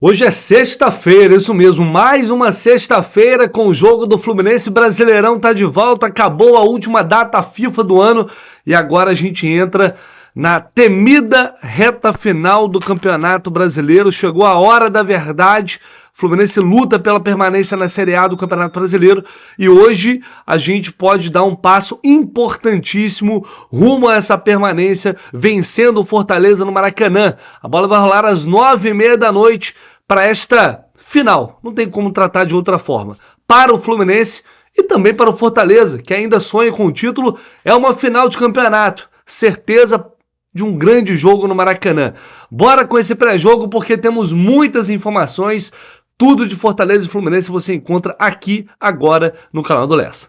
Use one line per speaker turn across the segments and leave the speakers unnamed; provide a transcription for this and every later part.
Hoje é sexta-feira, isso mesmo, mais uma sexta-feira com o jogo do Fluminense. Brasileirão tá de volta, acabou a última data FIFA do ano e agora a gente entra na temida reta final do Campeonato Brasileiro. Chegou a hora da verdade. O Fluminense luta pela permanência na Série A do Campeonato Brasileiro e hoje a gente pode dar um passo importantíssimo rumo a essa permanência, vencendo o Fortaleza no Maracanã. A bola vai rolar às 9h30 da noite para esta final. Não tem como tratar de outra forma. Para o Fluminense e também para o Fortaleza, que ainda sonha com o título, é uma final de campeonato. Certeza de um grande jogo no Maracanã. Bora com esse pré-jogo porque temos muitas informações. Tudo de Fortaleza e Fluminense você encontra aqui, agora, no canal do Lessa.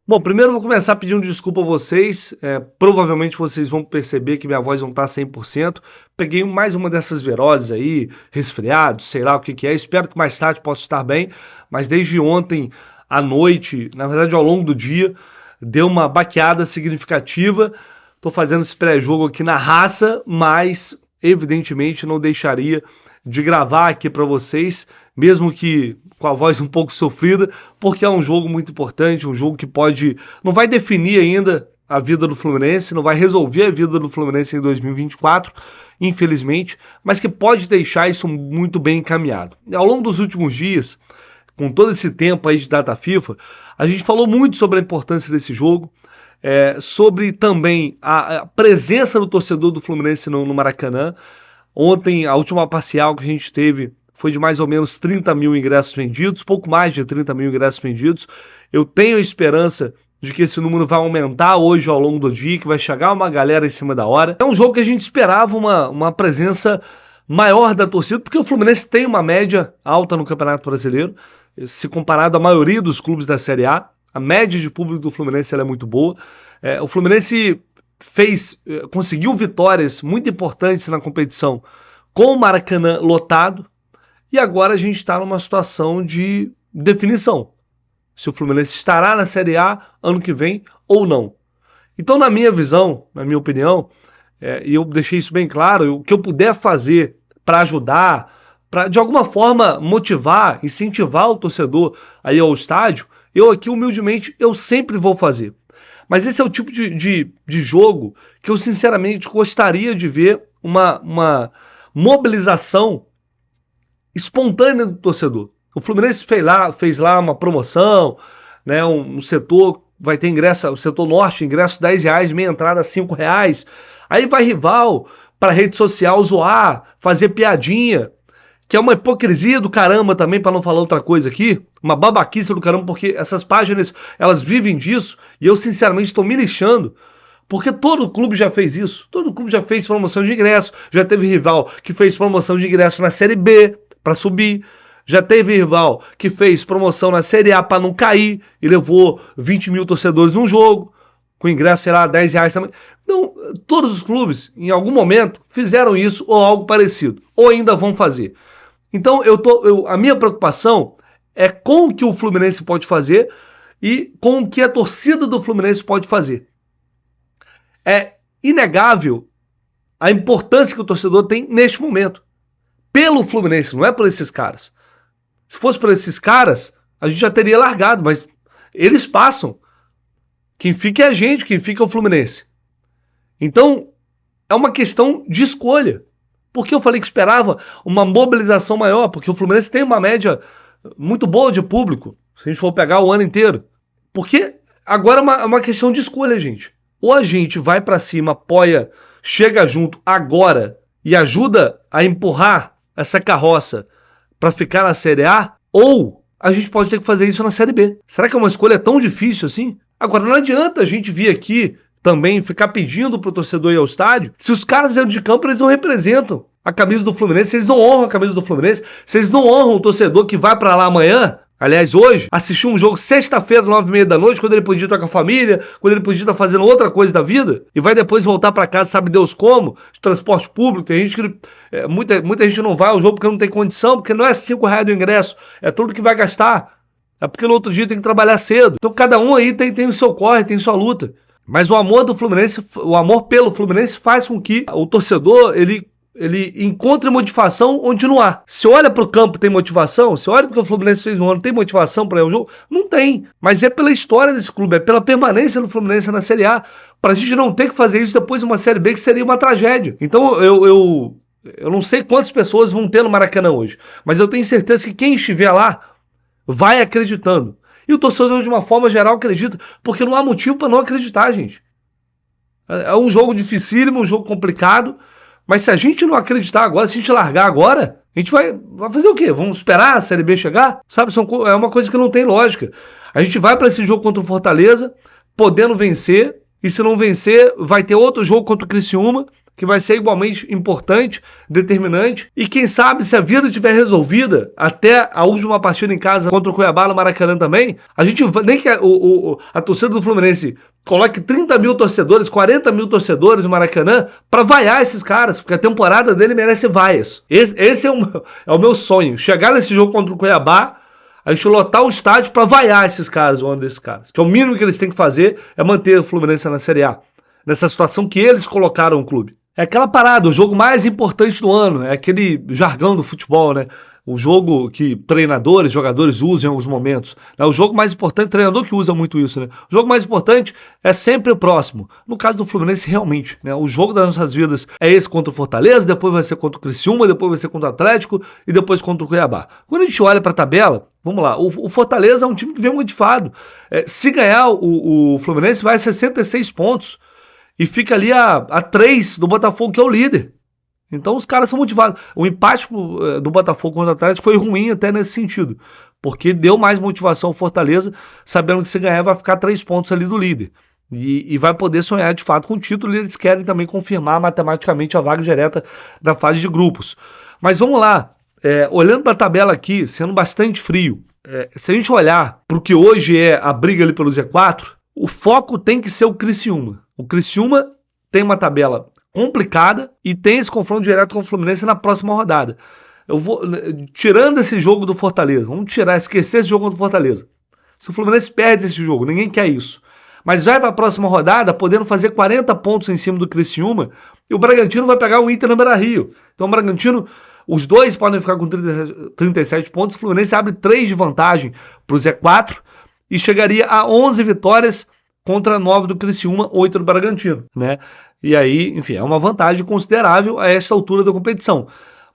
Bom, primeiro eu vou começar pedindo desculpa a vocês. Provavelmente vocês vão perceber que minha voz não está 100%. Peguei mais uma dessas viroses aí, resfriado, sei lá o que é. Espero que mais tarde possa estar bem. Mas desde ontem à noite, na verdade ao longo do dia, deu uma baqueada significativa. Estou fazendo esse pré-jogo aqui na raça, mas evidentemente não deixaria de gravar aqui para vocês, mesmo que com a voz um pouco sofrida, porque é um jogo muito importante, um jogo que não vai definir ainda a vida do Fluminense, não vai resolver a vida do Fluminense em 2024, infelizmente, mas que pode deixar isso muito bem encaminhado. Ao longo dos últimos dias, com todo esse tempo aí de data FIFA, a gente falou muito sobre a importância desse jogo, sobre também a presença do torcedor do Fluminense no Maracanã. Ontem, a última parcial que a gente teve foi de mais ou menos 30 mil ingressos vendidos, pouco mais de 30 mil ingressos vendidos. Eu tenho a esperança de que esse número vai aumentar hoje ao longo do dia, que vai chegar uma galera em cima da hora. É um jogo que a gente esperava uma presença maior da torcida, porque o Fluminense tem uma média alta no Campeonato Brasileiro, se comparado à maioria dos clubes da Série A. A média de público do Fluminense ela é muito boa. O Fluminense conseguiu vitórias muito importantes na competição com o Maracanã lotado e agora a gente está numa situação de definição. Se o Fluminense estará na Série A ano que vem ou não. Então, na minha visão, na minha opinião, e eu deixei isso bem claro, o que eu puder fazer para ajudar, para de alguma forma motivar, incentivar o torcedor a ir ao estádio, eu aqui humildemente eu sempre vou fazer. Mas esse é o tipo de jogo que eu sinceramente gostaria de ver uma mobilização espontânea do torcedor. O Fluminense fez lá uma promoção, né, um setor vai ter ingresso, o setor norte, ingresso R$10, meia entrada R$5. Aí vai rival para rede social zoar, fazer piadinha, que é uma hipocrisia do caramba também, para não falar outra coisa aqui, uma babaquice do caramba, porque essas páginas, elas vivem disso, e eu sinceramente estou me lixando, porque todo clube já fez isso, todo clube já fez promoção de ingresso, já teve rival que fez promoção de ingresso na Série B, para subir, já teve rival que fez promoção na Série A para não cair, e levou 20 mil torcedores num jogo, com ingresso, sei lá, R$10 também. Então, todos os clubes, em algum momento, fizeram isso, ou algo parecido, ou ainda vão fazer. Então, a minha preocupação é com o que o Fluminense pode fazer e com o que a torcida do Fluminense pode fazer. É inegável a importância que o torcedor tem neste momento. Pelo Fluminense, não é por esses caras. Se fosse por esses caras, a gente já teria largado, mas eles passam. Quem fica é a gente, quem fica é o Fluminense. Então, é uma questão de escolha. Por que eu falei que esperava uma mobilização maior? Porque o Fluminense tem uma média muito boa de público, se a gente for pegar o ano inteiro. Porque agora é uma questão de escolha, gente. Ou a gente vai pra cima, apoia, chega junto agora e ajuda a empurrar essa carroça para ficar na Série A, ou a gente pode ter que fazer isso na Série B. Será que é uma escolha tão difícil assim? Agora, não adianta a gente vir aqui também ficar pedindo pro torcedor ir ao estádio, se os caras dentro de campo eles não representam a camisa do Fluminense, se eles não honram a camisa do Fluminense, se eles não honram o torcedor que vai pra lá amanhã, aliás hoje, assistir um jogo sexta-feira, 9h30 da noite, quando ele podia estar com a família, quando ele podia estar fazendo outra coisa da vida, e vai depois voltar pra casa, sabe Deus como, de transporte público, tem gente que, muita gente não vai ao jogo porque não tem condição, porque não é R$5 do ingresso, é tudo que vai gastar, é porque no outro dia tem que trabalhar cedo, então cada um aí tem o seu corre, tem sua luta. Mas o amor do Fluminense, o amor pelo Fluminense faz com que o torcedor, ele encontre motivação onde não há. Se olha para o campo tem motivação, se olha para o que o Fluminense fez no ano, tem motivação para o jogo? Não tem. Mas é pela história desse clube, é pela permanência do Fluminense na Série A, para a gente não ter que fazer isso depois de uma Série B, que seria uma tragédia. Então eu não sei quantas pessoas vão ter no Maracanã hoje, mas eu tenho certeza que quem estiver lá vai acreditando. E o torcedor, de uma forma geral, acredita, porque não há motivo para não acreditar, gente. É um jogo dificílimo, um jogo complicado, mas se a gente não acreditar agora, se a gente largar agora, a gente vai fazer o quê? Vamos esperar a Série B chegar? Sabe, é uma coisa que não tem lógica. A gente vai para esse jogo contra o Fortaleza, podendo vencer, e se não vencer, vai ter outro jogo contra o Criciúma, que vai ser igualmente importante, determinante, e quem sabe se a vida estiver resolvida até a última partida em casa contra o Cuiabá no Maracanã também, a gente nem que a torcida do Fluminense coloque 30 mil torcedores, 40 mil torcedores no Maracanã para vaiar esses caras, porque a temporada dele merece vaias. Esse é o meu sonho, chegar nesse jogo contra o Cuiabá, a gente lotar o estádio para vaiar esses caras, o ano desses caras. Que é o mínimo que eles têm que fazer é manter o Fluminense na Série A, nessa situação que eles colocaram o clube. É aquela parada, o jogo mais importante do ano, é aquele jargão do futebol, né? O jogo que treinadores, jogadores usam em alguns momentos. Né? O jogo mais importante, treinador que usa muito isso, né? O jogo mais importante é sempre o próximo. No caso do Fluminense, realmente, né? O jogo das nossas vidas é esse contra o Fortaleza, depois vai ser contra o Criciúma, depois vai ser contra o Atlético e depois contra o Cuiabá. Quando a gente olha para a tabela, vamos lá, o Fortaleza é um time que vem motivado. Se ganhar o Fluminense, vai a 66 pontos. E fica ali a 3 do Botafogo, que é o líder. Então os caras são motivados. O empate do Botafogo contra o Atlético foi ruim até nesse sentido. Porque deu mais motivação ao Fortaleza, sabendo que se ganhar vai ficar 3 pontos ali do líder. E vai poder sonhar de fato com o título. E eles querem também confirmar matematicamente a vaga direta da fase de grupos. Mas vamos lá. Olhando para a tabela aqui, sendo bastante frio. Se a gente olhar para o que hoje é a briga ali pelo Z4, o foco tem que ser o Criciúma. O Criciúma tem uma tabela complicada e tem esse confronto direto com o Fluminense na próxima rodada. Eu vou tirando esse jogo do Fortaleza, vamos esquecer esse jogo contra o Fortaleza. Se o Fluminense perde esse jogo, ninguém quer isso. Mas vai para a próxima rodada podendo fazer 40 pontos em cima do Criciúma e o Bragantino vai pegar o Inter no Beira-Rio. Então o Bragantino, os dois podem ficar com 37 pontos, o Fluminense abre 3 de vantagem para o Z4 e chegaria a 11 vitórias contra 9 do Criciúma, 8 do Bragantino, né? E aí, enfim, é uma vantagem considerável a essa altura da competição.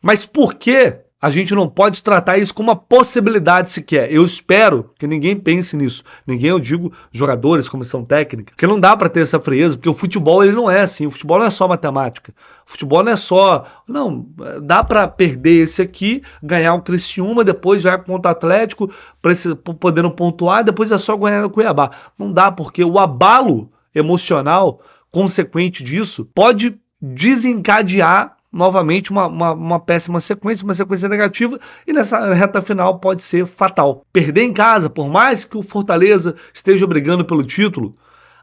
Mas por que a gente não pode tratar isso como uma possibilidade sequer? Eu espero que ninguém pense nisso. Ninguém, eu digo, jogadores, comissão técnica, que não dá para ter essa frieza, porque o futebol ele não é assim. O futebol não é só matemática. O futebol não é só... Não, dá para perder esse aqui, ganhar o Criciúma, depois vai contra o Atlético, podendo pontuar, depois é só ganhar no Cuiabá. Não dá, porque o abalo emocional consequente disso pode desencadear novamente uma péssima sequência, uma sequência negativa, e nessa reta final pode ser fatal. Perder em casa, por mais que o Fortaleza esteja brigando pelo título,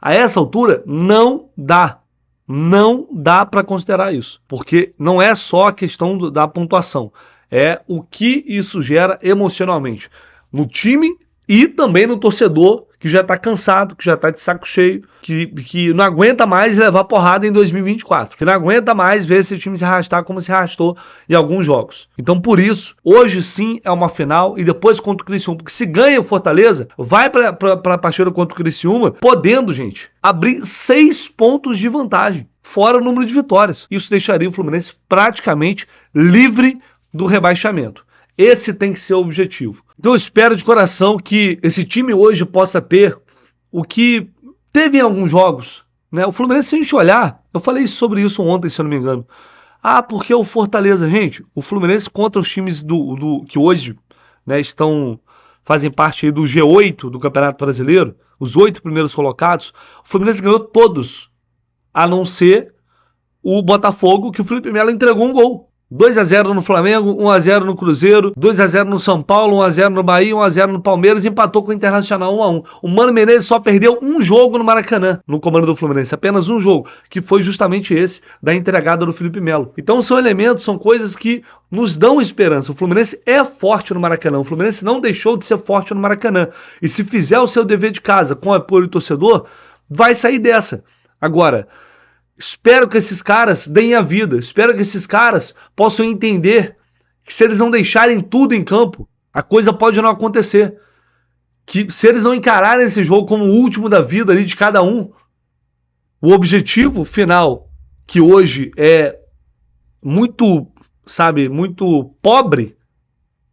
a essa altura não dá. Não dá para considerar isso, porque não é só a questão da pontuação, é o que isso gera emocionalmente no time e também no torcedor, que já está cansado, que já está de saco cheio, que não aguenta mais levar porrada em 2024, que não aguenta mais ver esse time se arrastar como se arrastou em alguns jogos. Então, por isso, hoje sim é uma final e depois contra o Criciúma, porque se ganha o Fortaleza, vai para a partida contra o Criciúma, podendo, gente, abrir 6 pontos de vantagem, fora o número de vitórias. Isso deixaria o Fluminense praticamente livre do rebaixamento. Esse tem que ser o objetivo. Então eu espero de coração que esse time hoje possa ter o que teve em alguns jogos, né? O Fluminense, se a gente olhar, eu falei sobre isso ontem, se eu não me engano. Porque o Fortaleza, gente, o Fluminense contra os times que hoje, né, fazem parte aí do G8 do Campeonato Brasileiro, os 8 primeiros colocados, o Fluminense ganhou todos, a não ser o Botafogo, que o Felipe Melo entregou um gol. 2-0 no Flamengo, 1-0 no Cruzeiro, 2-0 no São Paulo, 1-0 no Bahia, 1-0 no Palmeiras, empatou com o Internacional 1-1. O Mano Menezes só perdeu um jogo no Maracanã, no comando do Fluminense, apenas um jogo, que foi justamente esse, da entregada do Felipe Melo. Então são elementos, são coisas que nos dão esperança. O Fluminense é forte no Maracanã, o Fluminense não deixou de ser forte no Maracanã. E se fizer o seu dever de casa com apoio do torcedor, vai sair dessa. Agora, espero que esses caras deem a vida, espero que esses caras possam entender que se eles não deixarem tudo em campo, a coisa pode não acontecer. Que se eles não encararem esse jogo como o último da vida ali de cada um, o objetivo final, que hoje é muito, sabe, muito pobre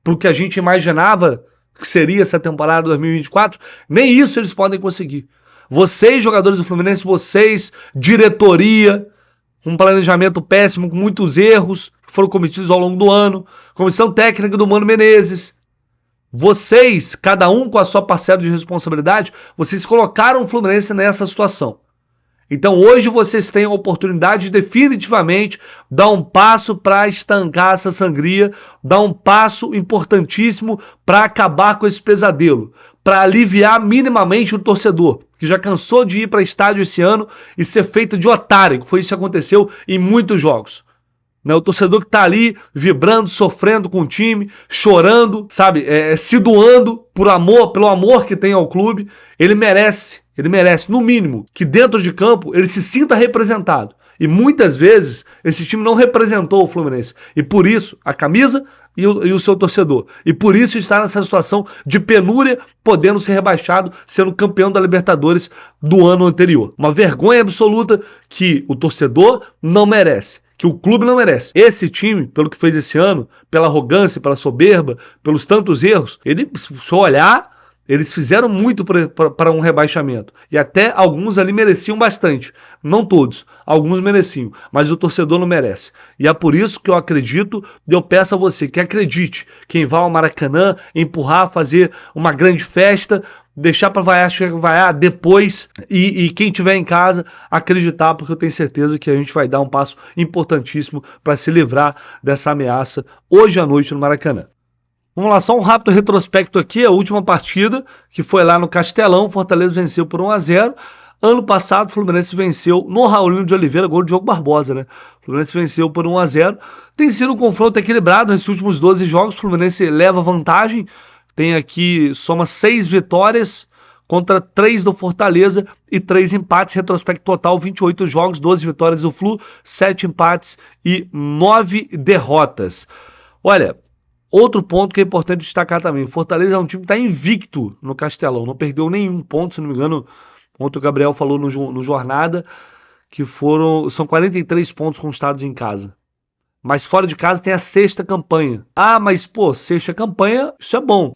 pro que a gente imaginava que seria essa temporada 2024, nem isso eles podem conseguir. Vocês, jogadores do Fluminense, vocês, diretoria, um planejamento péssimo, com muitos erros que foram cometidos ao longo do ano, comissão técnica do Mano Menezes, vocês, cada um com a sua parcela de responsabilidade, vocês colocaram o Fluminense nessa situação. Então hoje vocês têm a oportunidade de definitivamente dar um passo para estancar essa sangria, dar um passo importantíssimo para acabar com esse pesadelo, para aliviar minimamente o torcedor, que já cansou de ir para estádio esse ano e ser feito de otário, que foi isso que aconteceu em muitos jogos. O torcedor que está ali vibrando, sofrendo com o time, chorando, sabe, se doando por amor, pelo amor que tem ao clube, ele merece, no mínimo, que dentro de campo ele se sinta representado. E muitas vezes esse time não representou o Fluminense. E por isso, a camisa e o seu torcedor. E por isso está nessa situação de penúria, podendo ser rebaixado, sendo campeão da Libertadores do ano anterior. Uma vergonha absoluta que o torcedor não merece, que o clube não merece. Esse time, pelo que fez esse ano, pela arrogância, pela soberba, pelos tantos erros, ele, se olhar, eles fizeram muito para um rebaixamento. E até alguns ali mereciam bastante. Não todos, alguns mereciam. Mas o torcedor não merece. E é por isso que eu acredito, e eu peço a você que acredite. Quem vai ao Maracanã, empurrar, fazer uma grande festa, deixar para vaiar depois. E quem estiver em casa, acreditar, porque eu tenho certeza que a gente vai dar um passo importantíssimo para se livrar dessa ameaça hoje à noite no Maracanã. Vamos lá, só um rápido retrospecto aqui, a última partida, que foi lá no Castelão, Fortaleza venceu por 1-0. Ano passado, o Fluminense venceu no Raulino de Oliveira, gol de Diogo Barbosa, né? O Fluminense venceu por 1-0. Tem sido um confronto equilibrado nesses últimos 12 jogos, o Fluminense leva vantagem, tem aqui, soma 6 vitórias contra 3 do Fortaleza e 3 empates, retrospecto total, 28 jogos, 12 vitórias do Flu, 7 empates e 9 derrotas. Olha, outro ponto que é importante destacar também, o Fortaleza é um time que está invicto no Castelão, não perdeu nenhum ponto, se não me engano, ontem o Gabriel falou no Jornada, que são 43 pontos conquistados em casa. Mas fora de casa tem a 6ª campanha. Ah, mas pô, 6ª campanha, isso é bom.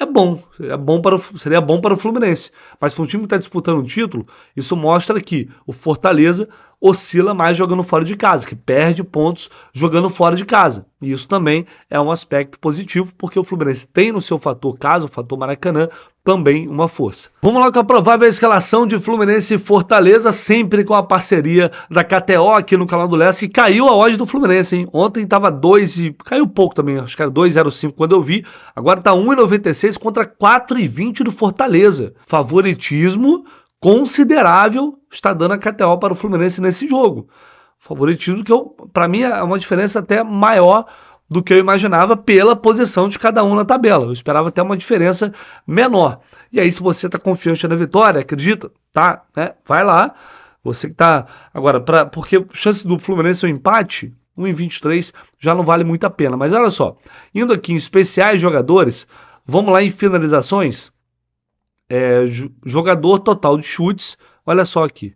Seria bom para o Fluminense. Mas para um time que está disputando um título, isso mostra que o Fortaleza oscila mais jogando fora de casa, que perde pontos jogando fora de casa. E isso também é um aspecto positivo, porque o Fluminense tem no seu fator casa, o fator Maracanã, também uma força. Vamos lá com a provável escalação de Fluminense e Fortaleza, sempre com a parceria da KTO aqui no canal do Leste, que caiu a odd do Fluminense, hein? Ontem estava 2 e caiu pouco também, acho que era 2,05 quando eu vi, agora está 1,96 contra 4,20 do Fortaleza. Favoritismo considerável está dando a KTO para o Fluminense nesse jogo. Favoritismo que, para mim, é uma diferença até maior do que eu imaginava pela posição de cada um na tabela. Eu esperava até uma diferença menor. E aí, se você está confiante na vitória, acredita, tá? Né? Vai lá. Você que tá... Agora, porque a chance do Fluminense é um empate, 1,23, já não vale muito a pena. Mas olha só, indo aqui em especiais jogadores, vamos lá em finalizações. Jogador total de chutes, olha só aqui.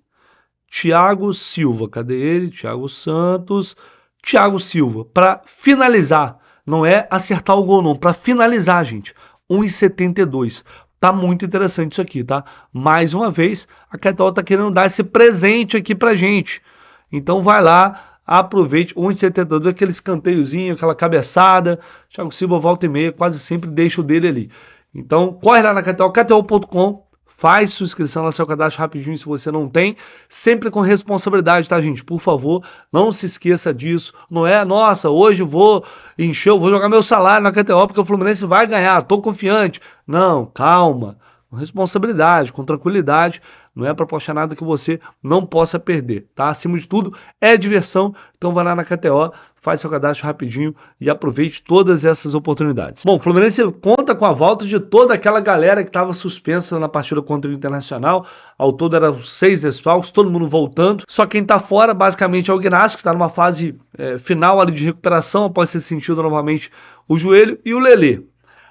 Thiago Silva, cadê ele? Thiago Santos... Thiago Silva, para finalizar, não é acertar o gol não, para finalizar, gente, 1,72. Tá muito interessante isso aqui, tá? Mais uma vez, a KTO tá querendo dar esse presente aqui pra gente. Então vai lá, aproveite, 1,72, aquele escanteiozinho, aquela cabeçada. Thiago Silva volta e meia, quase sempre deixa o dele ali. Então corre lá na KTO, kto.com. Faz sua inscrição lá, seu cadastro rapidinho se você não tem, sempre com responsabilidade, tá, gente? Por favor, não se esqueça disso. Não é, nossa, hoje vou jogar meu salário na KTO porque o Fluminense vai ganhar, tô confiante. Não, calma, com responsabilidade, com tranquilidade. Não é para apostar nada que você não possa perder, tá? Acima de tudo, é diversão. Então vai lá na KTO, faz seu cadastro rapidinho e aproveite todas essas oportunidades. Bom, o Fluminense conta com a volta de toda aquela galera que estava suspensa na partida contra o Internacional. Ao todo eram 6 desfalques, todo mundo voltando. Só quem está fora, basicamente, é o Gnassi, que está numa fase final ali de recuperação, após ter sentido novamente o joelho, e o Lelê.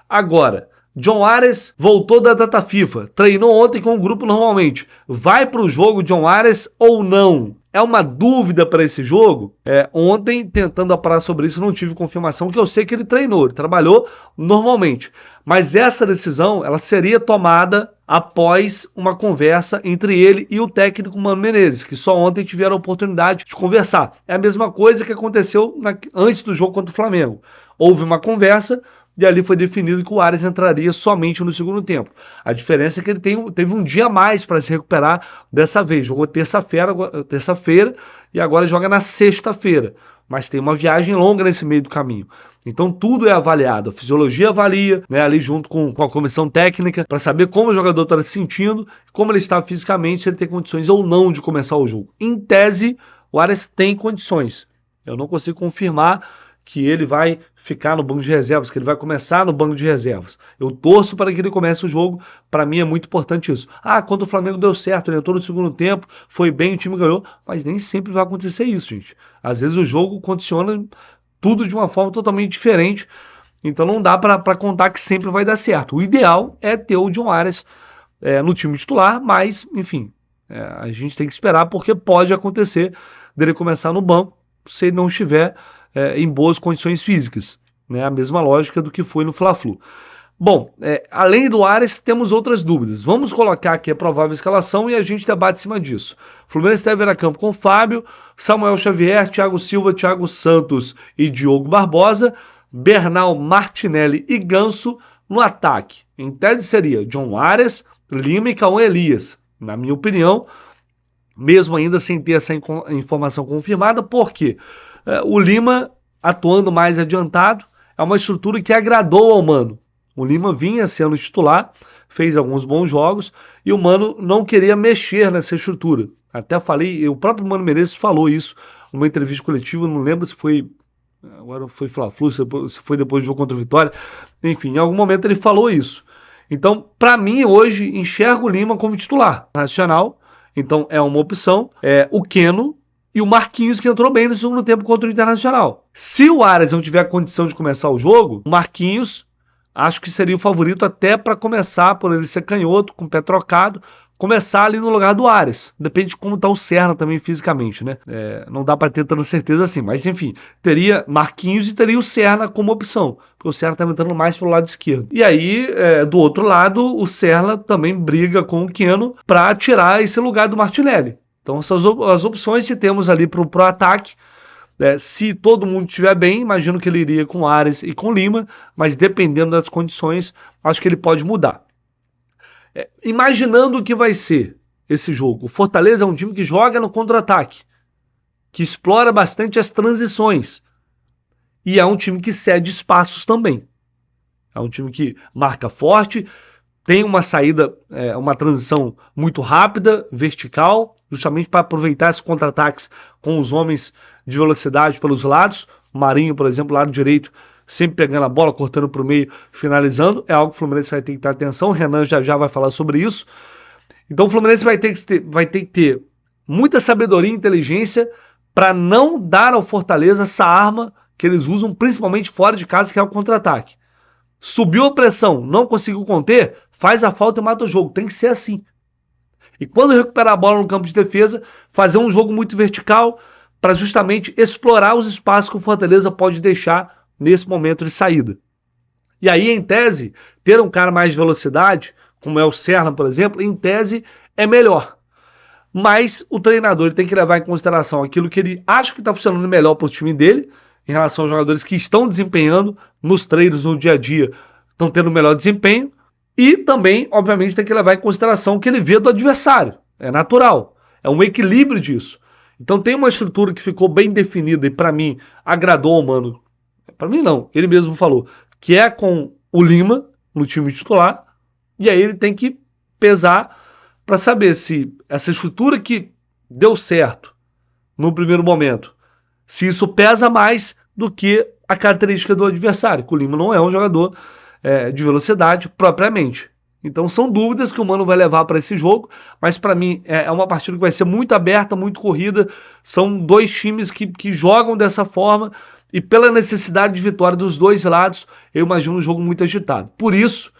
Agora, John Ares voltou da data FIFA, treinou ontem com o grupo normalmente. Vai para o jogo John Ares ou não? É uma dúvida para esse jogo? Ontem, tentando apurar sobre isso, não tive confirmação, que eu sei que ele treinou, ele trabalhou normalmente. Mas essa decisão, ela seria tomada após uma conversa entre ele e o técnico Mano Menezes, que só ontem tiveram a oportunidade de conversar. É a mesma coisa que aconteceu antes do jogo contra o Flamengo. Houve uma conversa, e ali foi definido que o Ares entraria somente no segundo tempo. A diferença é que ele teve um dia a mais para se recuperar dessa vez. Jogou terça-feira e agora joga na sexta-feira. Mas tem uma viagem longa nesse meio do caminho. Então tudo é avaliado. A fisiologia avalia, né, ali junto com a comissão técnica, para saber como o jogador está se sentindo, como ele está fisicamente, se ele tem condições ou não de começar o jogo. Em tese, o Ares tem condições. Eu não consigo confirmar que ele vai ficar no banco de reservas, que ele vai começar no banco de reservas. Eu torço para que ele comece o jogo, para mim é muito importante isso. Quando o Flamengo deu certo, ele entrou no segundo tempo, foi bem, o time ganhou, mas nem sempre vai acontecer isso, gente. Às vezes o jogo condiciona tudo de uma forma totalmente diferente, então não dá para contar que sempre vai dar certo. O ideal é ter o John Ares no time titular, mas, enfim, a gente tem que esperar, porque pode acontecer dele começar no banco, se ele não estiver em boas condições físicas, né? A mesma lógica do que foi no Fla-Flu. Bom, além do Ares, temos outras dúvidas. Vamos colocar aqui a provável escalação e a gente debate em cima disso. O Fluminense deve ir a campo com Fábio, Samuel Xavier, Thiago Silva, Thiago Santos e Diogo Barbosa, Bernal, Martinelli e Ganso no ataque. Em tese seria John Ares, Lima e Cauã Elias. Na minha opinião, mesmo ainda sem ter essa informação confirmada, por quê? O Lima, atuando mais adiantado, é uma estrutura que agradou ao Mano. O Lima vinha sendo titular, fez alguns bons jogos, e o Mano não queria mexer nessa estrutura. Até falei, o próprio Mano Menezes falou isso numa entrevista coletiva, não lembro se foi, agora foi Fla-Flu, se foi depois do jogo contra o Vitória, enfim, em algum momento ele falou isso. Então, para mim, hoje, enxergo o Lima como titular nacional, então é uma opção. O Keno e o Marquinhos, que entrou bem no segundo tempo contra o Internacional. Se o Ares não tiver condição de começar o jogo, o Marquinhos acho que seria o favorito até para começar, por ele ser canhoto, com o pé trocado, começar ali no lugar do Ares. Depende de como está o Serna também fisicamente, né? Não dá para ter tanta certeza assim, mas enfim, teria Marquinhos e teria o Serna como opção, porque o Serna está entrando mais pelo lado esquerdo. E aí, do outro lado, o Serna também briga com o Keno para tirar esse lugar do Martinelli. Então, essas as opções que temos ali para o ataque. Se todo mundo estiver bem, imagino que ele iria com Ares e com Lima, mas dependendo das condições, acho que ele pode mudar. Imaginando o que vai ser esse jogo, o Fortaleza é um time que joga no contra-ataque, que explora bastante as transições, e é um time que cede espaços também. É um time que marca forte, tem uma saída, uma transição muito rápida, vertical, justamente para aproveitar esses contra-ataques com os homens de velocidade pelos lados. O Marinho, por exemplo, lado direito, sempre pegando a bola, cortando para o meio, finalizando. É algo que o Fluminense vai ter que ter atenção. O Renan já vai falar sobre isso. Então o Fluminense vai ter que ter muita sabedoria e inteligência para não dar ao Fortaleza essa arma que eles usam principalmente fora de casa, que é o contra-ataque. Subiu a pressão, não conseguiu conter, faz a falta e mata o jogo. Tem que ser assim. E quando recuperar a bola no campo de defesa, fazer um jogo muito vertical para justamente explorar os espaços que o Fortaleza pode deixar nesse momento de saída. E aí, em tese, ter um cara mais de velocidade, como é o Serna, por exemplo, em tese é melhor. Mas o treinador ele tem que levar em consideração aquilo que ele acha que está funcionando melhor para o time dele, em relação aos jogadores que estão desempenhando nos treinos, no dia a dia, estão tendo melhor desempenho, e também, obviamente, tem que levar em consideração o que ele vê do adversário. É natural, é um equilíbrio disso. Então tem uma estrutura que ficou bem definida e para mim agradou ao Mano. Para mim não, ele mesmo falou, que é com o Lima no time titular, e aí ele tem que pesar para saber se essa estrutura que deu certo no primeiro momento, se isso pesa mais do que a característica do adversário. O Lima não é um jogador de velocidade propriamente. Então são dúvidas que o Mano vai levar para esse jogo, mas para mim é uma partida que vai ser muito aberta, muito corrida. São dois times que jogam dessa forma e pela necessidade de vitória dos dois lados, eu imagino um jogo muito agitado. Por isso,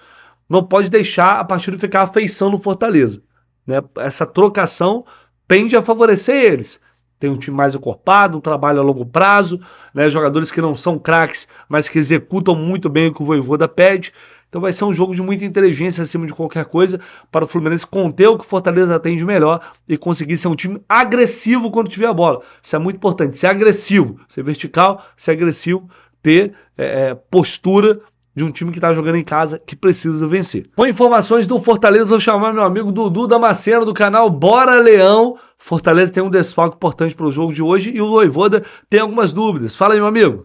não pode deixar a partida ficar à feição no Fortaleza, né? Essa trocação tende a favorecer eles. Tem um time mais encorpado, um trabalho a longo prazo, né? Jogadores que não são craques, mas que executam muito bem o que o Vojvoda pede. Então vai ser um jogo de muita inteligência acima de qualquer coisa para o Fluminense conter o que o Fortaleza tem de melhor e conseguir ser um time agressivo quando tiver a bola. Isso é muito importante, ser agressivo, ser vertical, ser agressivo, ter postura de um time que está jogando em casa, que precisa vencer. Com informações do Fortaleza, vou chamar meu amigo Dudu Damasceno, do canal Bora Leão. Fortaleza tem um desfalque importante para o jogo de hoje e o Vojvoda tem algumas dúvidas. Fala aí, meu amigo.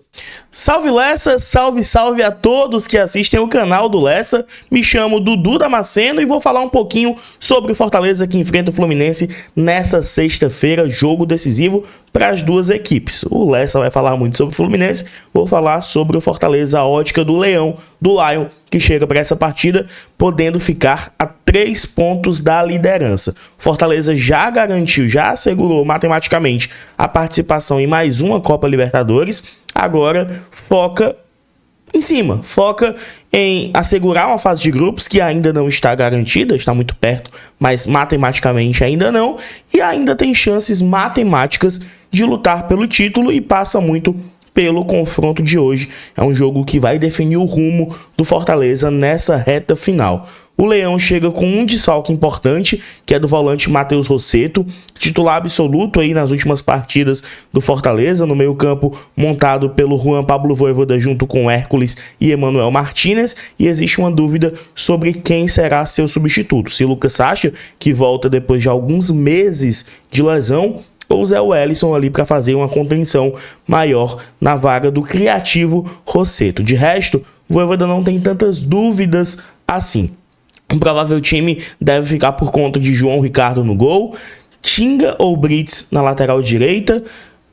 Salve Lessa, salve, salve a todos que assistem o canal do Lessa. Me chamo Dudu Damasceno e vou falar um pouquinho sobre o Fortaleza que enfrenta o Fluminense nessa sexta-feira, jogo decisivo para as duas equipes. O Lessa vai falar muito sobre o Fluminense, vou falar sobre o Fortaleza, a ótica do Leão, do Lion, que chega para essa partida podendo ficar a 3 pontos da liderança. Fortaleza já garantiu, já assegurou matematicamente a participação em mais uma Copa Libertadores. Agora foca em assegurar uma fase de grupos que ainda não está garantida, está muito perto, mas matematicamente ainda não, e ainda tem chances matemáticas de lutar pelo título e passa muito pelo confronto de hoje. É um jogo que vai definir o rumo do Fortaleza nessa reta final. O Leão chega com um desfalque importante, que é do volante Matheus Rossetto, titular absoluto aí nas últimas partidas do Fortaleza, no meio-campo montado pelo Juan Pablo Vojvoda junto com Hércules e Emanuel Martínez, e existe uma dúvida sobre quem será seu substituto, se Lucas Sacha, que volta depois de alguns meses de lesão, ou Zé Wellison ali para fazer uma contenção maior na vaga do criativo Rossetto. De resto, o Vojvoda não tem tantas dúvidas assim. Um provável time deve ficar por conta de João Ricardo no gol, Tinga ou Brits na lateral direita,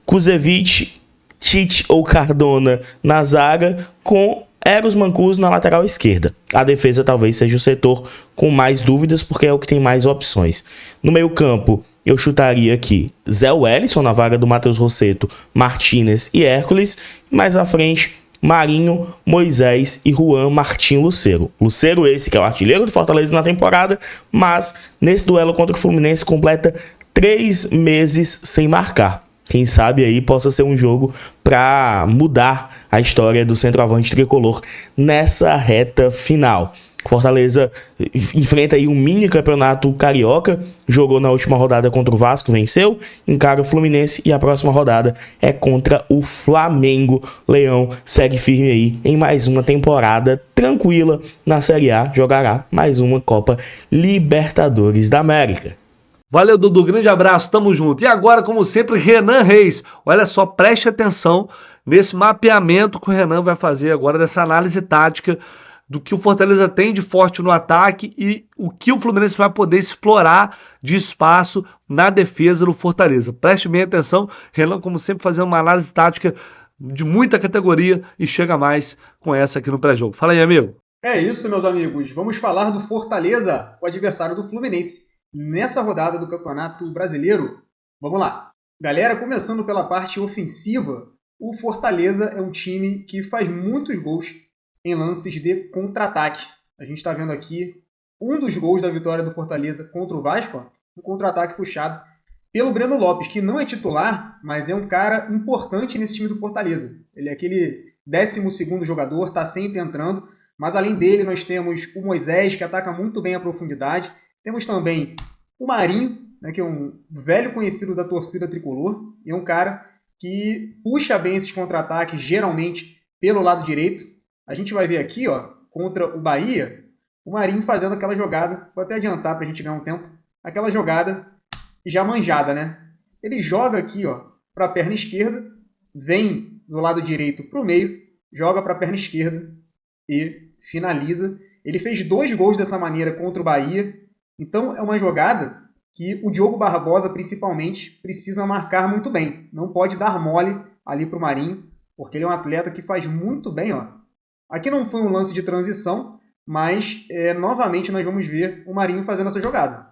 Kuzevic, Tite ou Cardona na zaga, com Eros Mancuso na lateral esquerda. A defesa talvez seja o setor com mais dúvidas, porque é o que tem mais opções. No meio campo, eu chutaria aqui Zé Wellison na vaga do Matheus Rossetto, Martínez e Hércules. Mais à frente, Marinho, Moisés e Juan Martim Lucero. Lucero esse que é o artilheiro do Fortaleza na temporada, mas nesse duelo contra o Fluminense completa 3 meses sem marcar. Quem sabe aí possa ser um jogo para mudar a história do centroavante tricolor nessa reta final. Fortaleza enfrenta aí um mini campeonato carioca, jogou na última rodada contra o Vasco, venceu, encara o Fluminense e a próxima rodada é contra o Flamengo. Leão segue firme aí em mais uma temporada tranquila na Série A, jogará mais uma Copa Libertadores da América.
Valeu, Dudu, grande abraço, tamo junto. E agora, como sempre, Renan Reis. Olha só, preste atenção nesse mapeamento que o Renan vai fazer agora, dessa análise tática do que o Fortaleza tem de forte no ataque e o que o Fluminense vai poder explorar de espaço na defesa do Fortaleza. Preste bem atenção, Renan, como sempre, fazendo uma análise tática de muita categoria e chega mais com essa aqui no pré-jogo. Fala aí, amigo.
É isso, meus amigos. Vamos falar do Fortaleza, o adversário do Fluminense, nessa rodada do Campeonato Brasileiro. Vamos lá. Galera, começando pela parte ofensiva, o Fortaleza é um time que faz muitos gols em lances de contra-ataque. A gente está vendo aqui um dos gols da vitória do Fortaleza contra o Vasco, um contra-ataque puxado pelo Breno Lopes, que não é titular, mas é um cara importante nesse time do Fortaleza. Ele é aquele 12º jogador, está sempre entrando, mas além dele nós temos o Moisés, que ataca muito bem a profundidade. Temos também o Marinho, né, que é um velho conhecido da torcida tricolor, e é um cara que puxa bem esses contra-ataques, geralmente pelo lado direito. A gente vai ver aqui, ó, contra o Bahia, o Marinho fazendo aquela jogada, vou até adiantar para a gente ganhar um tempo, aquela jogada já manjada, né? Ele joga aqui, ó, para a perna esquerda, vem do lado direito para o meio, joga para a perna esquerda e finaliza. Ele fez 2 gols dessa maneira contra o Bahia, Então é uma jogada que o Diogo Barbosa, principalmente, precisa marcar muito bem. Não pode dar mole ali para o Marinho, porque ele é um atleta que faz muito bem. Ó. Aqui não foi um lance de transição, mas novamente nós vamos ver o Marinho fazendo essa jogada.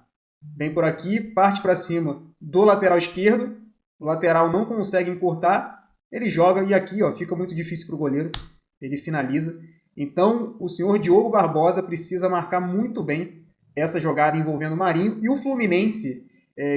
Vem por aqui, parte para cima do lateral esquerdo, o lateral não consegue encurtar, ele joga e aqui ó, fica muito difícil para o goleiro, ele finaliza. Então o senhor Diogo Barbosa precisa marcar muito bem essa jogada envolvendo o Marinho, e o Fluminense,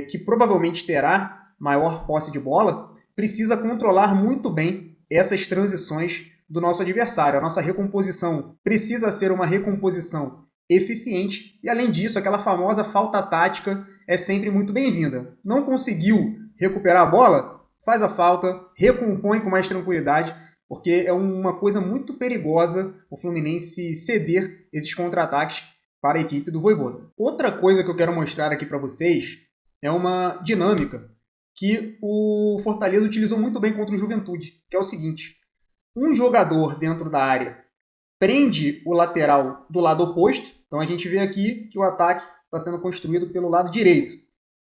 que provavelmente terá maior posse de bola, precisa controlar muito bem essas transições do nosso adversário. A nossa recomposição precisa ser uma recomposição eficiente, e além disso, aquela famosa falta tática é sempre muito bem-vinda. Não conseguiu recuperar a bola? Faz a falta, recompõe com mais tranquilidade, porque é uma coisa muito perigosa o Fluminense ceder esses contra-ataques para a equipe do Vojvoda. Outra coisa que eu quero mostrar aqui para vocês é uma dinâmica que o Fortaleza utilizou muito bem contra o Juventude, que é o seguinte: um jogador dentro da área prende o lateral do lado oposto, então a gente vê aqui que o ataque está sendo construído pelo lado direito.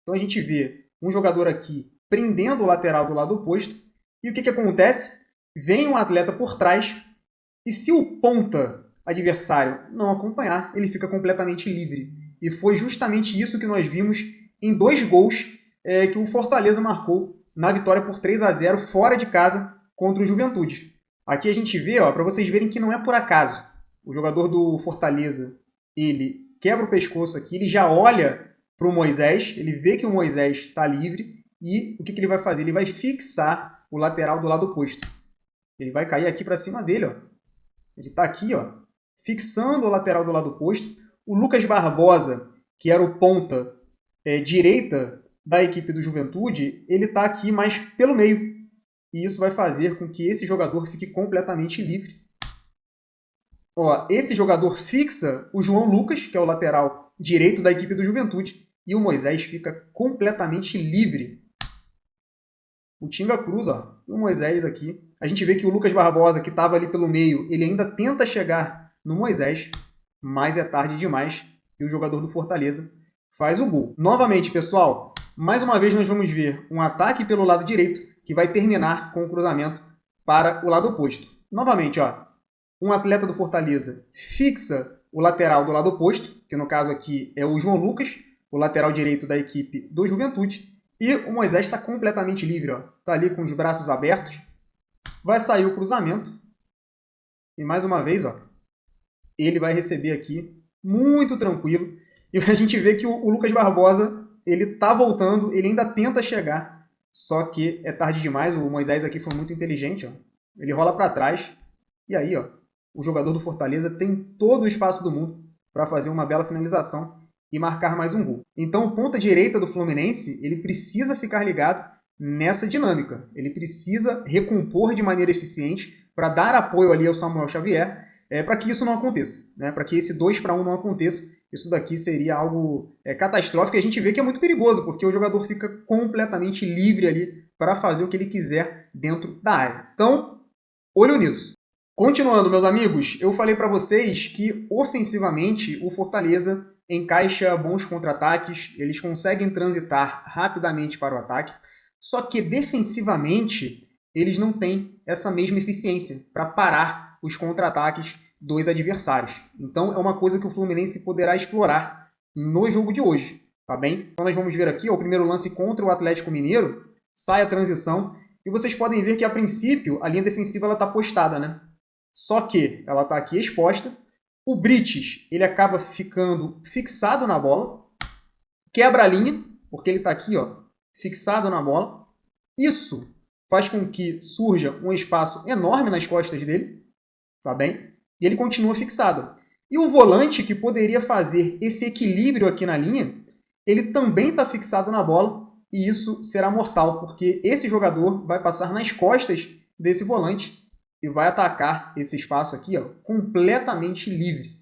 Então a gente vê um jogador aqui prendendo o lateral do lado oposto, e o que acontece? Vem um atleta por trás, e se o ponta adversário não acompanhar, ele fica completamente livre. E foi justamente isso que nós vimos em 2 gols que o Fortaleza marcou na vitória por 3-0 fora de casa contra o Juventude. Aqui a gente vê, para vocês verem que não é por acaso. O jogador do Fortaleza, ele quebra o pescoço aqui, ele já olha para o Moisés, ele vê que o Moisés está livre, e o que ele vai fazer? Ele vai fixar o lateral do lado oposto. Ele vai cair aqui para cima dele. Ó. Ele está aqui, ó, fixando o lateral do lado oposto. O Lucas Barbosa, que era o ponta direita da equipe do Juventude, ele está aqui mais pelo meio. E isso vai fazer com que esse jogador fique completamente livre. Ó, esse jogador fixa o João Lucas, que é o lateral direito da equipe do Juventude, e o Moisés fica completamente livre. O Tinga cruza, ó, e o Moisés aqui. A gente vê que o Lucas Barbosa, que estava ali pelo meio, ele ainda tenta chegar no Moisés, mas é tarde demais e o jogador do Fortaleza faz o gol. Novamente, pessoal, mais uma vez nós vamos ver um ataque pelo lado direito que vai terminar com o cruzamento para o lado oposto. Novamente, ó, um atleta do Fortaleza fixa o lateral do lado oposto, que no caso aqui é o João Lucas, o lateral direito da equipe do Juventude, e o Moisés está completamente livre, está ali com os braços abertos, vai sair o cruzamento, e mais uma vez, ó, ele vai receber aqui muito tranquilo, e a gente vê que o Lucas Barbosa, ele está voltando, ele ainda tenta chegar, só que é tarde demais. O Moisés aqui foi muito inteligente, ó. Ele rola para trás, e aí ó, o jogador do Fortaleza tem todo o espaço do mundo para fazer uma bela finalização e marcar mais um gol. Então o ponta direita do Fluminense, ele precisa ficar ligado nessa dinâmica, ele precisa recompor de maneira eficiente para dar apoio ali ao Samuel Xavier, para que isso não aconteça, né? Para que esse 2-1 não aconteça. Isso daqui seria algo catastrófico, e a gente vê que é muito perigoso, porque o jogador fica completamente livre ali para fazer o que ele quiser dentro da área. Então, olho nisso. Continuando, meus amigos, eu falei para vocês que ofensivamente o Fortaleza encaixa bons contra-ataques, eles conseguem transitar rapidamente para o ataque, só que defensivamente eles não têm essa mesma eficiência para parar os contra-ataques dos adversários. Então é uma coisa que o Fluminense poderá explorar no jogo de hoje, tá bem? Então nós vamos ver aqui, ó, o primeiro lance contra o Atlético Mineiro, sai a transição, e vocês podem ver que a princípio a linha defensiva está postada, né? Só que ela está aqui exposta, o Brites ele acaba ficando fixado na bola, quebra a linha, porque ele está aqui ó, fixado na bola, isso faz com que surja um espaço enorme nas costas dele, tá bem? E ele continua fixado. E o volante, que poderia fazer esse equilíbrio aqui na linha, ele também está fixado na bola, e isso será mortal, porque esse jogador vai passar nas costas desse volante e vai atacar esse espaço aqui ó, completamente livre.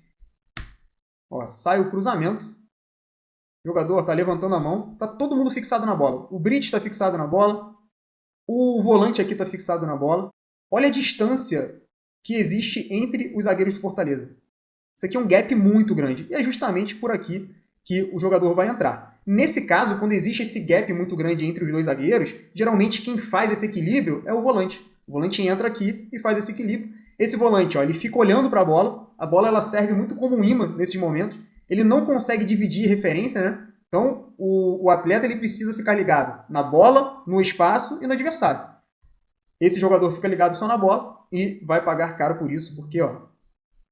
Ó, sai o cruzamento, o jogador está levantando a mão, está todo mundo fixado na bola. O Brits está fixado na bola, o volante aqui está fixado na bola. Olha a distância que existe entre os zagueiros do Fortaleza. Isso aqui é um gap muito grande. E é justamente por aqui que o jogador vai entrar. Nesse caso, quando existe esse gap muito grande entre os dois zagueiros, geralmente quem faz esse equilíbrio é o volante. O volante entra aqui e faz esse equilíbrio. Esse volante, ó, ele fica olhando para a bola ela serve muito como um imã nesses momentos. Ele não consegue dividir referência, né? Então, o atleta ele precisa ficar ligado na bola, no espaço e no adversário. Esse jogador fica ligado só na bola e vai pagar caro por isso, porque ó,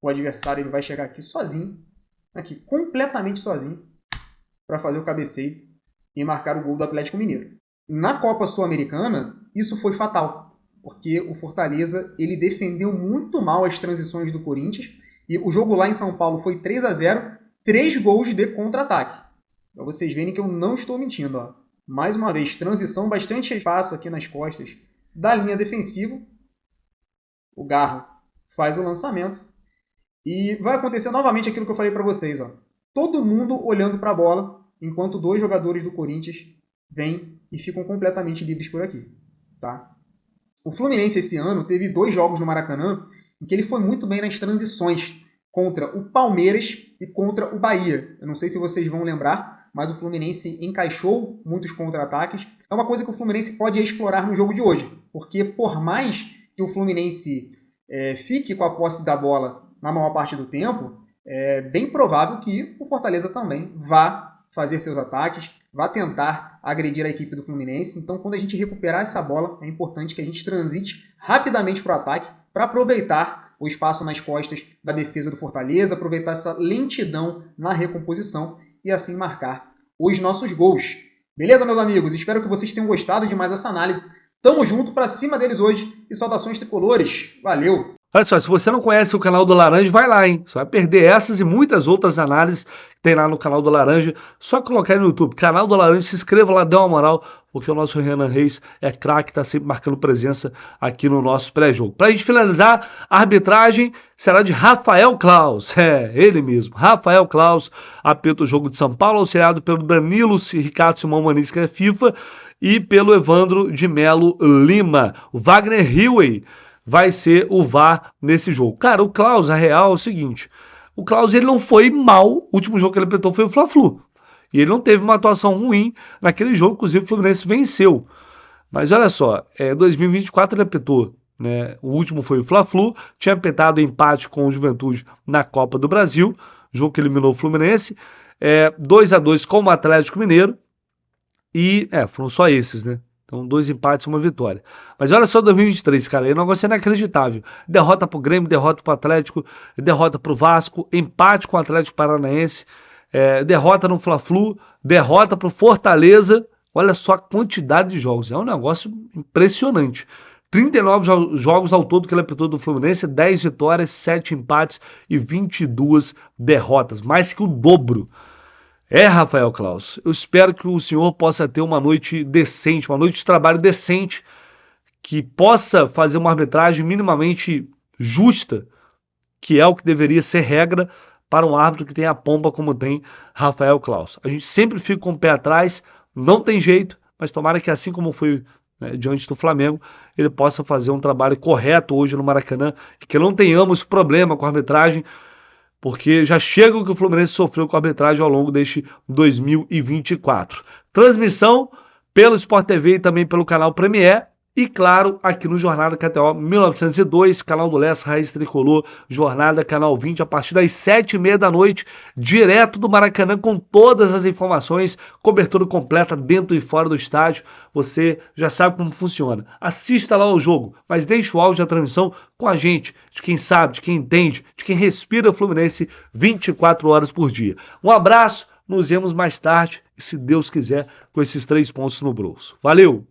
o adversário ele vai chegar aqui sozinho, aqui completamente sozinho, para fazer o cabeceio e marcar o gol do Atlético Mineiro. Na Copa Sul-Americana, isso foi fatal, porque o Fortaleza ele defendeu muito mal as transições do Corinthians e o jogo lá em São Paulo foi 3-0, 3 gols de contra-ataque. Para vocês verem que eu não estou mentindo. Ó. Mais uma vez, transição, bastante espaço aqui nas costas da linha defensiva. O Garro faz o lançamento. E vai acontecer novamente aquilo que eu falei para vocês. Ó. Todo mundo olhando para a bola, enquanto 2 jogadores do Corinthians vêm e ficam completamente livres por aqui. Tá? O Fluminense esse ano teve 2 jogos no Maracanã em que ele foi muito bem nas transições contra o Palmeiras e contra o Bahia. Eu não sei se vocês vão lembrar, mas o Fluminense encaixou muitos contra-ataques. É uma coisa que o Fluminense pode explorar no jogo de hoje, porque por mais que o Fluminense fique com a posse da bola na maior parte do tempo, é bem provável que o Fortaleza também vá fazer seus ataques, vá tentar agredir a equipe do Fluminense. Então, quando a gente recuperar essa bola, é importante que a gente transite rapidamente para o ataque para aproveitar o espaço nas costas da defesa do Fortaleza, aproveitar essa lentidão na recomposição e assim marcar os nossos gols. Beleza, meus amigos? Espero que vocês tenham gostado de mais essa análise. Tamo junto pra cima deles hoje e saudações tricolores. Valeu!
Olha só, se você não conhece o canal do Laranja, vai lá, hein? Você vai perder essas e muitas outras análises que tem lá no canal do Laranja. Só colocar aí no YouTube, canal do Laranja, se inscreva lá, dê uma moral, porque o nosso Renan Reis é craque, tá sempre marcando presença aqui no nosso pré-jogo. Pra gente finalizar, a arbitragem será de Rafael Claus. É, ele mesmo, Rafael Claus, apita o jogo de São Paulo, auxiliado pelo Danilo Ricardo Simão Maniz, que é FIFA, e pelo Evandro de Melo Lima. O Wagner Hilley vai ser o VAR nesse jogo. Cara, o Claus, a real é o seguinte, o Claus ele não foi mal, o último jogo que ele apitou foi o Fla-Flu, e ele não teve uma atuação ruim naquele jogo, inclusive o Fluminense venceu. Mas olha só, 2024 ele apitou, né? O último foi o Fla-Flu, tinha apitado empate com o Juventude na Copa do Brasil, jogo que eliminou o Fluminense, 2-2 com o Atlético Mineiro, e foram só esses, né? Então, 2 empates e 1 vitória. Mas olha só 2023, cara, é um negócio inacreditável. Derrota pro Grêmio, derrota pro Atlético, derrota pro Vasco, empate com o Atlético Paranaense, derrota no Fla-Flu, derrota pro Fortaleza. Olha só a quantidade de jogos, é um negócio impressionante. 39 jogos ao todo que ele apitou do Fluminense, 10 vitórias, 7 empates e 22 derrotas, mais que o dobro. Rafael Claus, eu espero que o senhor possa ter uma noite decente, uma noite de trabalho decente, que possa fazer uma arbitragem minimamente justa, que é o que deveria ser regra para um árbitro que tem a pompa como tem Rafael Claus. A gente sempre fica com o pé atrás, não tem jeito, mas tomara que assim como foi diante do Flamengo, ele possa fazer um trabalho correto hoje no Maracanã, e que não tenhamos problema com a arbitragem, porque já chega o que o Fluminense sofreu com a arbitragem ao longo deste 2024. Transmissão pelo Sport TV e também pelo canal Premier, e claro, aqui no Jornada KTO 1902, canal do Lessa, Raiz Tricolor, Jornada Canal 20, a partir das 7h30 da noite, direto do Maracanã, com todas as informações, cobertura completa dentro e fora do estádio. Você já sabe como funciona. Assista lá o jogo, mas deixe o áudio da transmissão com a gente, de quem sabe, de quem entende, de quem respira o Fluminense 24 horas por dia. Um abraço, nos vemos mais tarde, e se Deus quiser, com esses 3 pontos no bolso. Valeu!